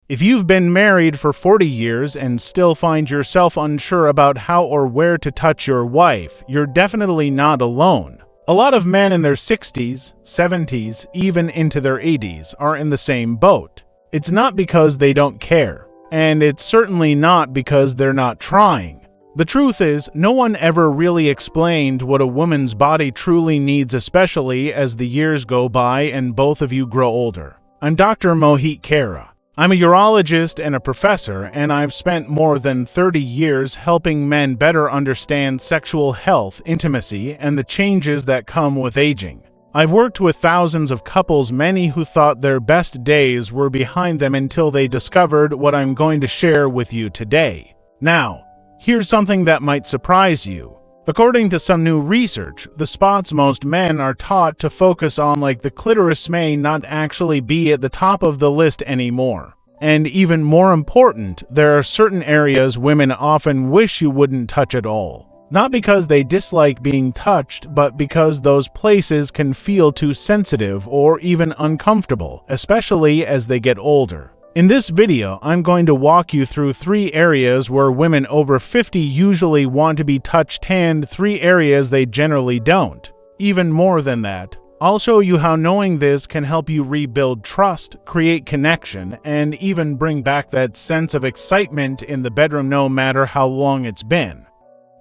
If you've been married for 40 years and still find yourself unsure about how or where to touch your wife, you're definitely not alone. A lot of men in their 60s, 70s, even into their 80s are in the same boat. It's not because they don't care, and it's certainly not because they're not trying. The truth is, no one ever really explained what a woman's body truly needs, especially as the years go by and both of you grow older. I'm Dr. Mohit Kara. I'm a urologist and a professor, and I've spent more than 30 years helping men better understand sexual health, intimacy, and the changes that come with aging. I've worked with thousands of couples, many who thought their best days were behind them until they discovered what I'm going to share with you today. Now, here's something that might surprise you. According to some new research, the spots most men are taught to focus on, like the clitoris, may not actually be at the top of the list anymore. And even more important, there are certain areas women often wish you wouldn't touch at all. Not because they dislike being touched, but because those places can feel too sensitive or even uncomfortable, especially as they get older. In this video, I'm going to walk you through 3 areas where women over 50 usually want to be touched and 3 areas they generally don't. Even more than that, I'll show you how knowing this can help you rebuild trust, create connection, and even bring back that sense of excitement in the bedroom no matter how long it's been.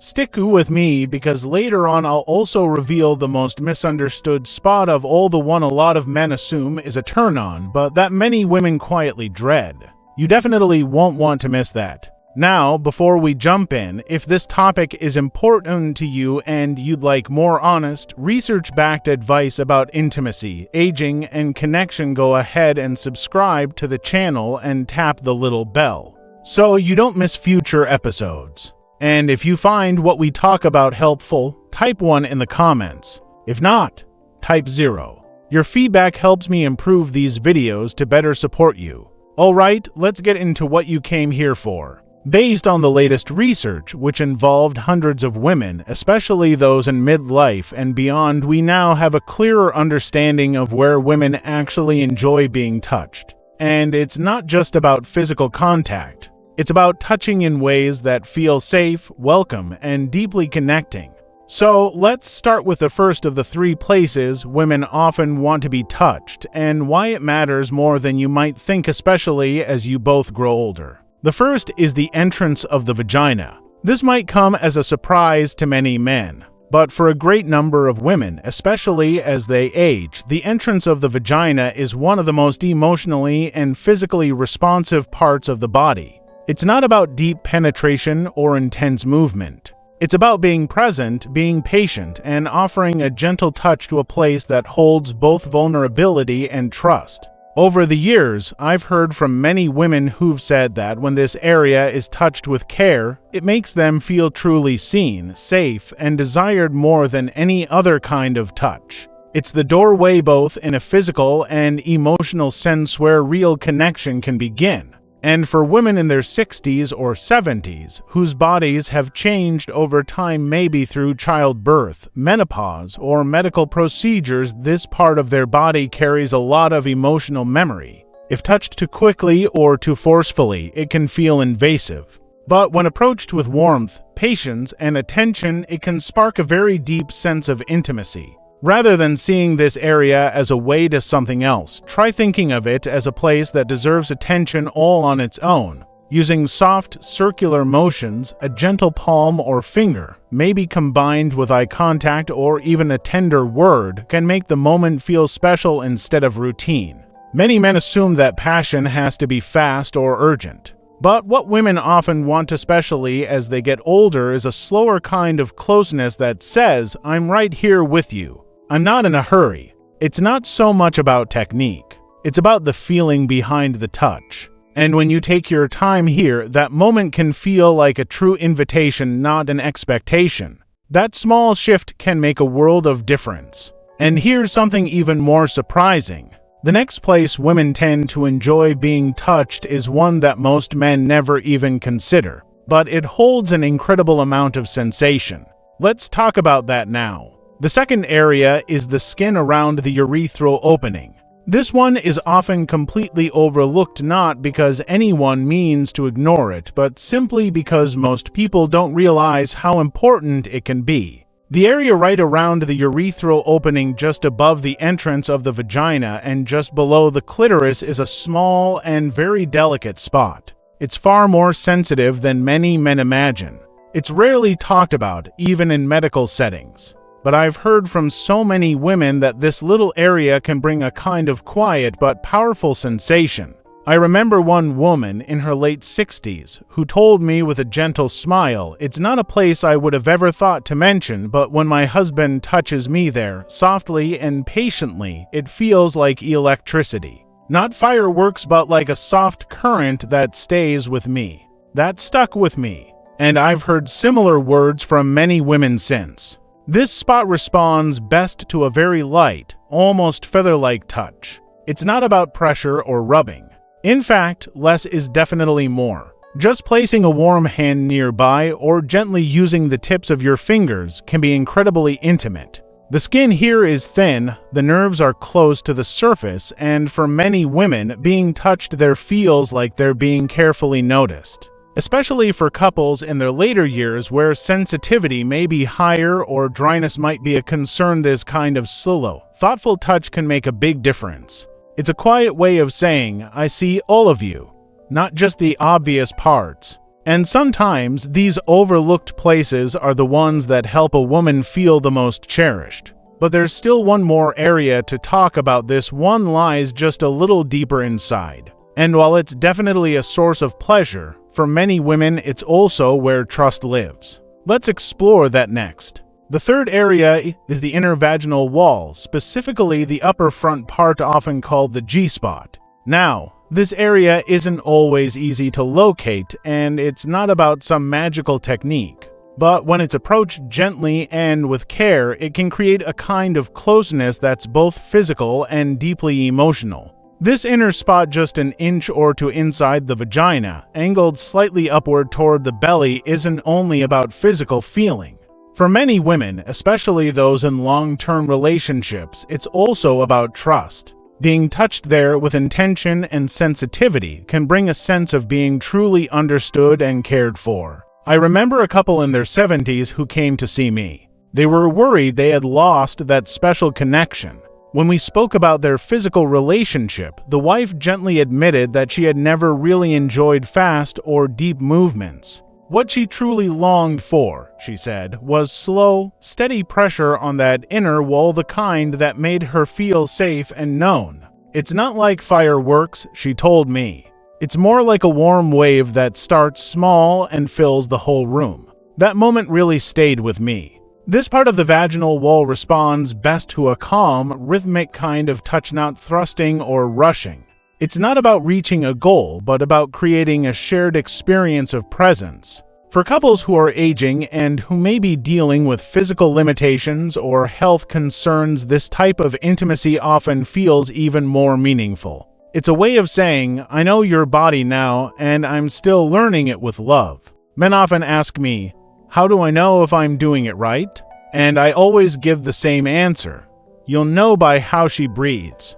Stick with me because later on I'll also reveal the most misunderstood spot of all, the one a lot of men assume is a turn-on, but that many women quietly dread. You definitely won't want to miss that. Now, before we jump in, if this topic is important to you and you'd like more honest, research-backed advice about intimacy, aging, and connection, go ahead and subscribe to the channel and tap the little bell so you don't miss future episodes. And if you find what we talk about helpful, type 1 in the comments. If not, type 0. Your feedback helps me improve these videos to better support you. Alright, let's get into what you came here for. Based on the latest research, which involved hundreds of women, especially those in midlife and beyond, we now have a clearer understanding of where women actually enjoy being touched. And it's not just about physical contact. It's about touching in ways that feel safe, welcome, and deeply connecting. So let's start with the first of the 3 places women often want to be touched, and why it matters more than you might think, especially as you both grow older. The first is the entrance of the vagina. This might come as a surprise to many men, but for a great number of women, especially as they age, the entrance of the vagina is one of the most emotionally and physically responsive parts of the body. It's not about deep penetration or intense movement. It's about being present, being patient, and offering a gentle touch to a place that holds both vulnerability and trust. Over the years, I've heard from many women who've said that when this area is touched with care, it makes them feel truly seen, safe, and desired more than any other kind of touch. It's the doorway both in a physical and emotional sense where real connection can begin. And for women in their 60s or 70s, whose bodies have changed over time, maybe through childbirth, menopause, or medical procedures, this part of their body carries a lot of emotional memory. If touched too quickly or too forcefully, it can feel invasive. But when approached with warmth, patience, and attention, it can spark a very deep sense of intimacy. Rather than seeing this area as a way to something else, try thinking of it as a place that deserves attention all on its own. Using soft, circular motions, a gentle palm or finger, maybe combined with eye contact or even a tender word, can make the moment feel special instead of routine. Many men assume that passion has to be fast or urgent. But what women often want, especially as they get older, is a slower kind of closeness that says, "I'm right here with you. I'm not in a hurry." It's not so much about technique. It's about the feeling behind the touch. And when you take your time here, that moment can feel like a true invitation, not an expectation. That small shift can make a world of difference. And here's something even more surprising. The next place women tend to enjoy being touched is one that most men never even consider, but it holds an incredible amount of sensation. Let's talk about that now. The second area is the skin around the urethral opening. This one is often completely overlooked, not because anyone means to ignore it, but simply because most people don't realize how important it can be. The area right around the urethral opening just above the entrance of the vagina and just below the clitoris is a small and very delicate spot. It's far more sensitive than many men imagine. It's rarely talked about, even in medical settings. But I've heard from so many women that this little area can bring a kind of quiet but powerful sensation. I remember one woman in her late 60s who told me with a gentle smile, "It's not a place I would have ever thought to mention, but when my husband touches me there, softly and patiently, it feels like electricity. Not fireworks, but like a soft current that stays with me." That stuck with me, and I've heard similar words from many women since. This spot responds best to a very light, almost feather-like touch. It's not about pressure or rubbing. In fact, less is definitely more. Just placing a warm hand nearby or gently using the tips of your fingers can be incredibly intimate. The skin here is thin, the nerves are close to the surface, and for many women, being touched there feels like they're being carefully noticed. Especially for couples in their later years where sensitivity may be higher or dryness might be a concern, this kind of slow, thoughtful touch can make a big difference. It's a quiet way of saying, "I see all of you," not just the obvious parts. And sometimes these overlooked places are the ones that help a woman feel the most cherished. But there's still one more area to talk about. This one lies just a little deeper inside. And while it's definitely a source of pleasure, for many women it's also where trust lives. Let's explore that next. The third area is the inner vaginal wall, specifically the upper front part, often called the G-spot. Now, this area isn't always easy to locate, and it's not about some magical technique. But when it's approached gently and with care, it can create a kind of closeness that's both physical and deeply emotional. This inner spot, just an inch or two inside the vagina, angled slightly upward toward the belly, isn't only about physical feeling. For many women, especially those in long-term relationships, it's also about trust. Being touched there with intention and sensitivity can bring a sense of being truly understood and cared for. I remember a couple in their 70s who came to see me. They were worried they had lost that special connection. When we spoke about their physical relationship, the wife gently admitted that she had never really enjoyed fast or deep movements. What she truly longed for, she said, was slow, steady pressure on that inner wall, the kind that made her feel safe and known. "It's not like fireworks," she told me. "It's more like a warm wave that starts small and fills the whole room." That moment really stayed with me. This part of the vaginal wall responds best to a calm, rhythmic kind of touch, not thrusting or rushing. It's not about reaching a goal, but about creating a shared experience of presence. For couples who are aging and who may be dealing with physical limitations or health concerns, this type of intimacy often feels even more meaningful. It's a way of saying, "I know your body now, and I'm still learning it with love." Men often ask me, "How do I know if I'm doing it right?" And I always give the same answer. You'll know by how she breathes,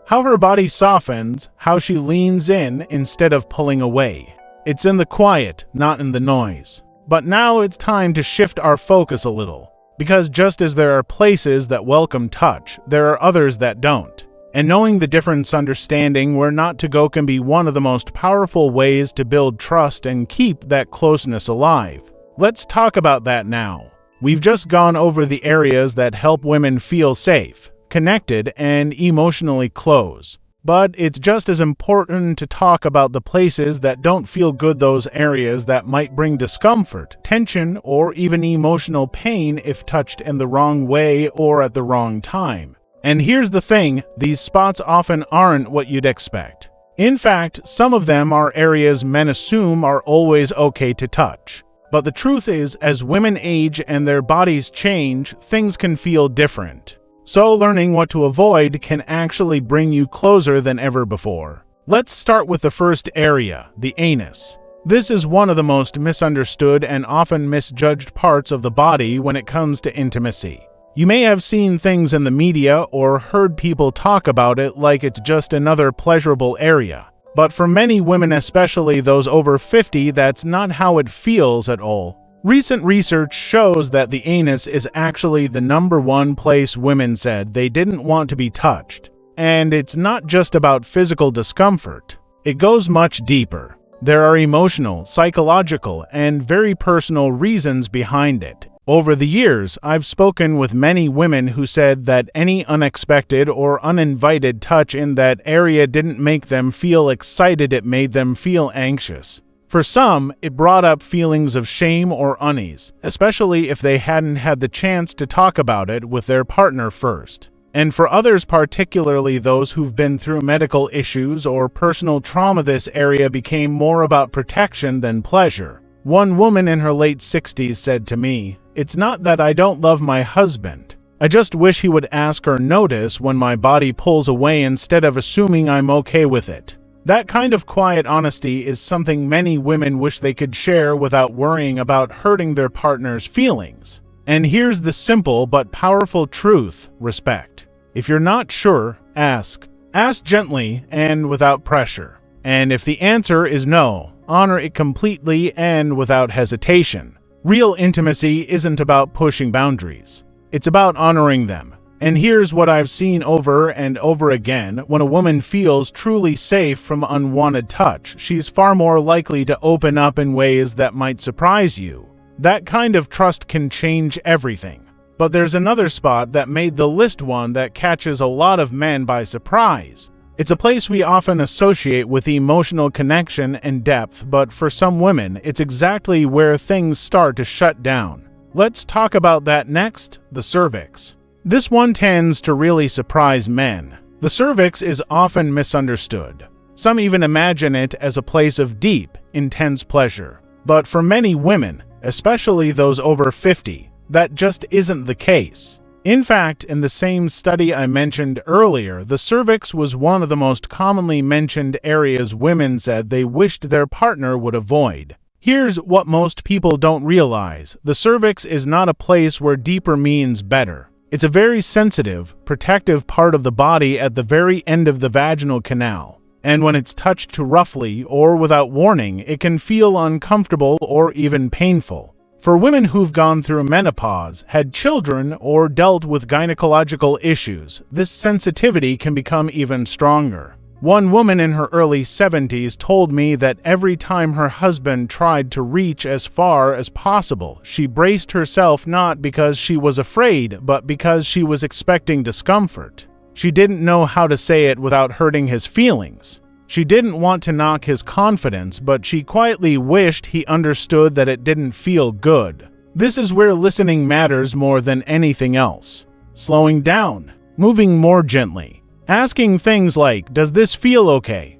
how her body softens, how she leans in instead of pulling away. It's in the quiet, not in the noise. But now it's time to shift our focus a little, because just as there are places that welcome touch, there are others that don't. And knowing the difference, understanding where not to go, can be one of the most powerful ways to build trust and keep that closeness alive. Let's talk about that now. We've just gone over the areas that help women feel safe, connected, and emotionally close. But it's just as important to talk about the places that don't feel good, those areas that might bring discomfort, tension, or even emotional pain if touched in the wrong way or at the wrong time. And here's the thing, these spots often aren't what you'd expect. In fact, some of them are areas men assume are always okay to touch. But the truth is, as women age and their bodies change, things can feel different. So learning what to avoid can actually bring you closer than ever before. Let's start with the first area, the anus. This is one of the most misunderstood and often misjudged parts of the body when it comes to intimacy. You may have seen things in the media or heard people talk about it like it's just another pleasurable area. But for many women, especially those over 50, that's not how it feels at all. Recent research shows that the anus is actually the #1 place women said they didn't want to be touched. And it's not just about physical discomfort. It goes much deeper. There are emotional, psychological, and very personal reasons behind it. Over the years, I've spoken with many women who said that any unexpected or uninvited touch in that area didn't make them feel excited, it made them feel anxious. For some, it brought up feelings of shame or unease, especially if they hadn't had the chance to talk about it with their partner first. And for others, particularly those who've been through medical issues or personal trauma, this area became more about protection than pleasure. One woman in her late 60s said to me, "It's not that I don't love my husband. I just wish he would ask or notice when my body pulls away instead of assuming I'm okay with it." That kind of quiet honesty is something many women wish they could share without worrying about hurting their partner's feelings. And here's the simple but powerful truth: respect. If you're not sure, ask. Ask gently and without pressure. And if the answer is no, honor it completely and without hesitation. Real intimacy isn't about pushing boundaries. It's about honoring them. And here's what I've seen over and over again: when a woman feels truly safe from unwanted touch, she's far more likely to open up in ways that might surprise you. That kind of trust can change everything. But there's another spot that made the list, one that catches a lot of men by surprise. It's a place we often associate with emotional connection and depth, but for some women, it's exactly where things start to shut down. Let's talk about that next: the cervix. This one tends to really surprise men. The cervix is often misunderstood. Some even imagine it as a place of deep, intense pleasure. But for many women, especially those over 50, that just isn't the case. In fact, in the same study I mentioned earlier, the cervix was one of the most commonly mentioned areas women said they wished their partner would avoid. Here's what most people don't realize: the cervix is not a place where deeper means better. It's a very sensitive, protective part of the body at the very end of the vaginal canal. And when it's touched too roughly or without warning, it can feel uncomfortable or even painful. For women who've gone through menopause, had children, or dealt with gynecological issues, this sensitivity can become even stronger. One woman in her early 70s told me that every time her husband tried to reach as far as possible, she braced herself, not because she was afraid, but because she was expecting discomfort. She didn't know how to say it without hurting his feelings. She didn't want to knock his confidence, but she quietly wished he understood that it didn't feel good. This is where listening matters more than anything else. Slowing down, moving more gently, asking things like, "Does this feel okay?"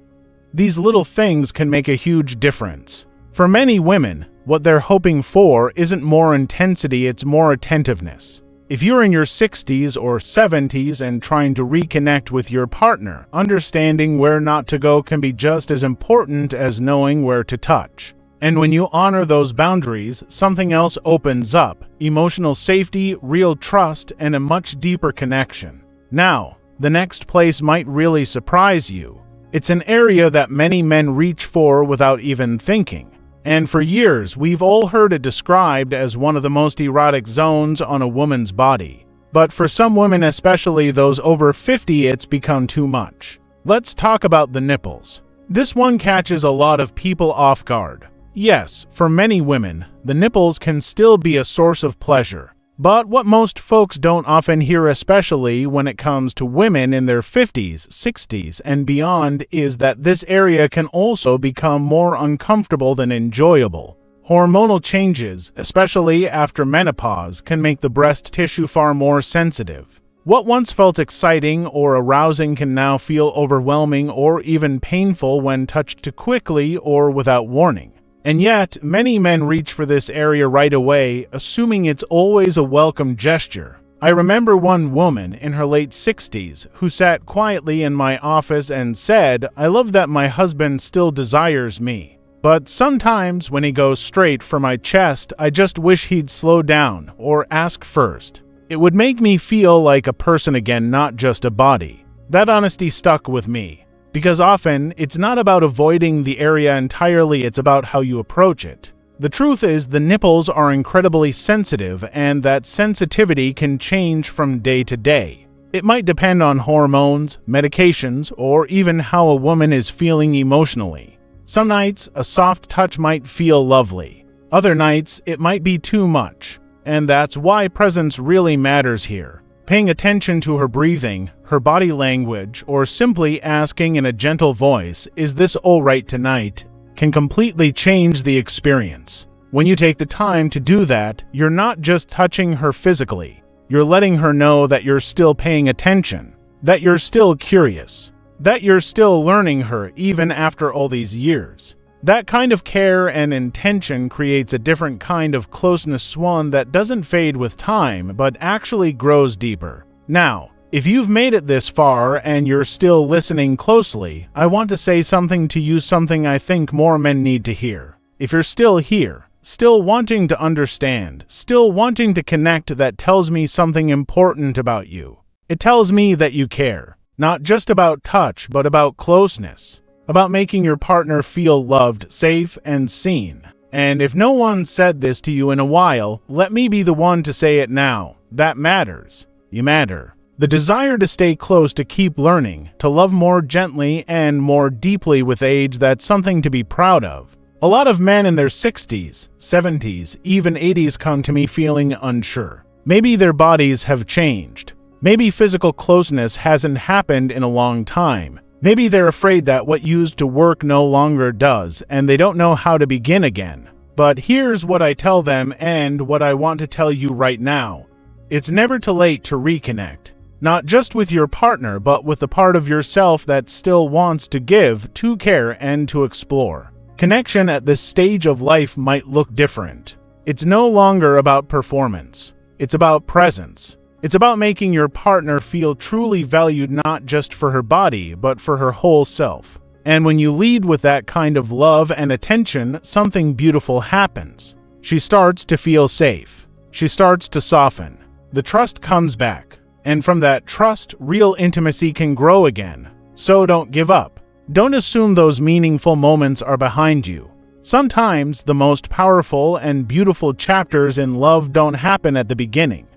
These little things can make a huge difference. For many women, what they're hoping for isn't more intensity, it's more attentiveness. If you're in your 60s or 70s and trying to reconnect with your partner, understanding where not to go can be just as important as knowing where to touch. And when you honor those boundaries, something else opens up: emotional safety, real trust, and a much deeper connection. Now, the next place might really surprise you. It's an area that many men reach for without even thinking. And for years, we've all heard it described as one of the most erotic zones on a woman's body. But for some women, especially those over 50, it's become too much. Let's talk about the nipples. This one catches a lot of people off guard. Yes, for many women, the nipples can still be a source of pleasure. But what most folks don't often hear, especially when it comes to women in their 50s, 60s, and beyond, is that this area can also become more uncomfortable than enjoyable. Hormonal changes, especially after menopause, can make the breast tissue far more sensitive. What once felt exciting or arousing can now feel overwhelming or even painful when touched too quickly or without warning. And yet, many men reach for this area right away, assuming it's always a welcome gesture. I remember one woman in her late 60s who sat quietly in my office and said, "I love that my husband still desires me. But sometimes when he goes straight for my chest, I just wish he'd slow down or ask first." It would make me feel like a person again, not just a body. That honesty stuck with me, because often it's not about avoiding the area entirely, it's about how you approach it. The truth is, the nipples are incredibly sensitive, and that sensitivity can change from day to day. It might depend on hormones, medications, or even how a woman is feeling emotionally. Some nights, a soft touch might feel lovely. Other nights, it might be too much. And that's why presence really matters here. Paying attention to her breathing, her body language, or simply asking in a gentle voice, "Is this all right tonight?" can completely change the experience. When you take the time to do that, you're not just touching her physically. You're letting her know that you're still paying attention, that you're still curious, that you're still learning her even after all these years. That kind of care and intention creates a different kind of closeness, one that doesn't fade with time, but actually grows deeper. Now, if you've made it this far and you're still listening closely, I want to say something to you, something I think more men need to hear. If you're still here, still wanting to understand, still wanting to connect, that tells me something important about you. It tells me that you care, not just about touch, but about closeness. About making your partner feel loved, safe, and seen. And if no one said this to you in a while, let me be the one to say it now. That matters. You matter. The desire to stay close, to keep learning, to love more gently and more deeply with age, that's something to be proud of. A lot of men in their 60s, 70s, even 80s come to me feeling unsure. Maybe their bodies have changed. Maybe physical closeness hasn't happened in a long time. Maybe they're afraid that what used to work no longer does, and they don't know how to begin again. But here's what I tell them, and what I want to tell you right now. It's never too late to reconnect. Not just with your partner, but with the part of yourself that still wants to give, to care, and to explore. Connection at this stage of life might look different. It's no longer about performance. It's about presence. It's about making your partner feel truly valued, not just for her body, but for her whole self. And when you lead with that kind of love and attention, something beautiful happens. She starts to feel safe. She starts to soften. The trust comes back. And from that trust, real intimacy can grow again. So don't give up. Don't assume those meaningful moments are behind you. Sometimes the most powerful and beautiful chapters in love don't happen at the beginning,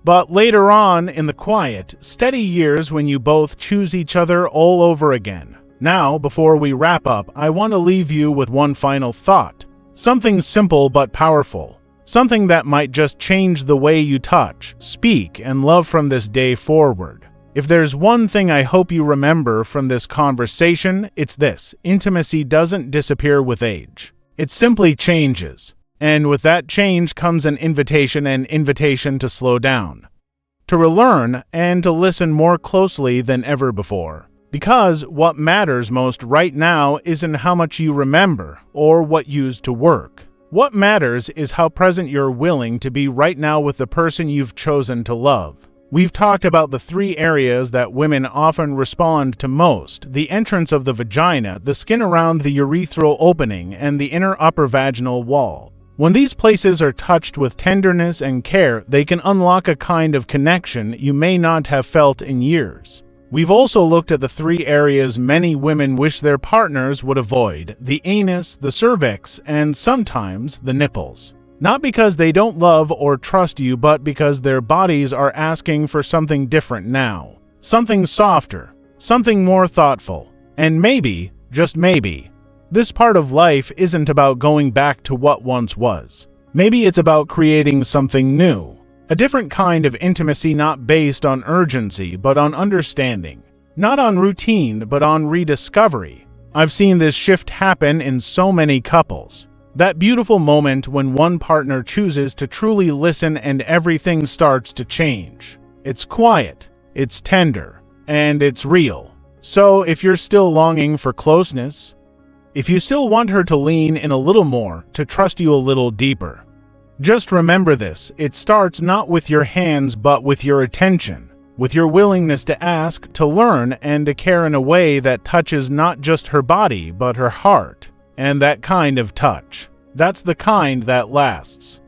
but later on in the quiet, steady years when you both choose each other all over again. Now, before we wrap up, I want to leave you with one final thought. Something simple but powerful. Something that might just change the way you touch, speak, and love from this day forward. If there's one thing I hope you remember from this conversation, it's this: intimacy doesn't disappear with age. It simply changes. And with that change comes an invitation to slow down, to relearn, and to listen more closely than ever before. Because what matters most right now isn't how much you remember or what used to work. What matters is how present you're willing to be right now with the person you've chosen to love. We've talked about the 3 areas that women often respond to most: the entrance of the vagina, the skin around the urethral opening, and the inner upper vaginal wall. When these places are touched with tenderness and care, they can unlock a kind of connection you may not have felt in years. We've also looked at the 3 areas many women wish their partners would avoid: the anus, the cervix, and sometimes the nipples. Not because they don't love or trust you, but because their bodies are asking for something different now. Something softer, something more thoughtful. And maybe, just maybe, this part of life isn't about going back to what once was. Maybe it's about creating something new. A different kind of intimacy, not based on urgency, but on understanding. Not on routine, but on rediscovery. I've seen this shift happen in so many couples. That beautiful moment when one partner chooses to truly listen and everything starts to change. It's quiet, it's tender, and it's real. So if you're still longing for closeness, if you still want her to lean in a little more, to trust you a little deeper, just remember this: it starts not with your hands but with your attention, with your willingness to ask, to learn, and to care in a way that touches not just her body but her heart. And that kind of touch, that's the kind that lasts.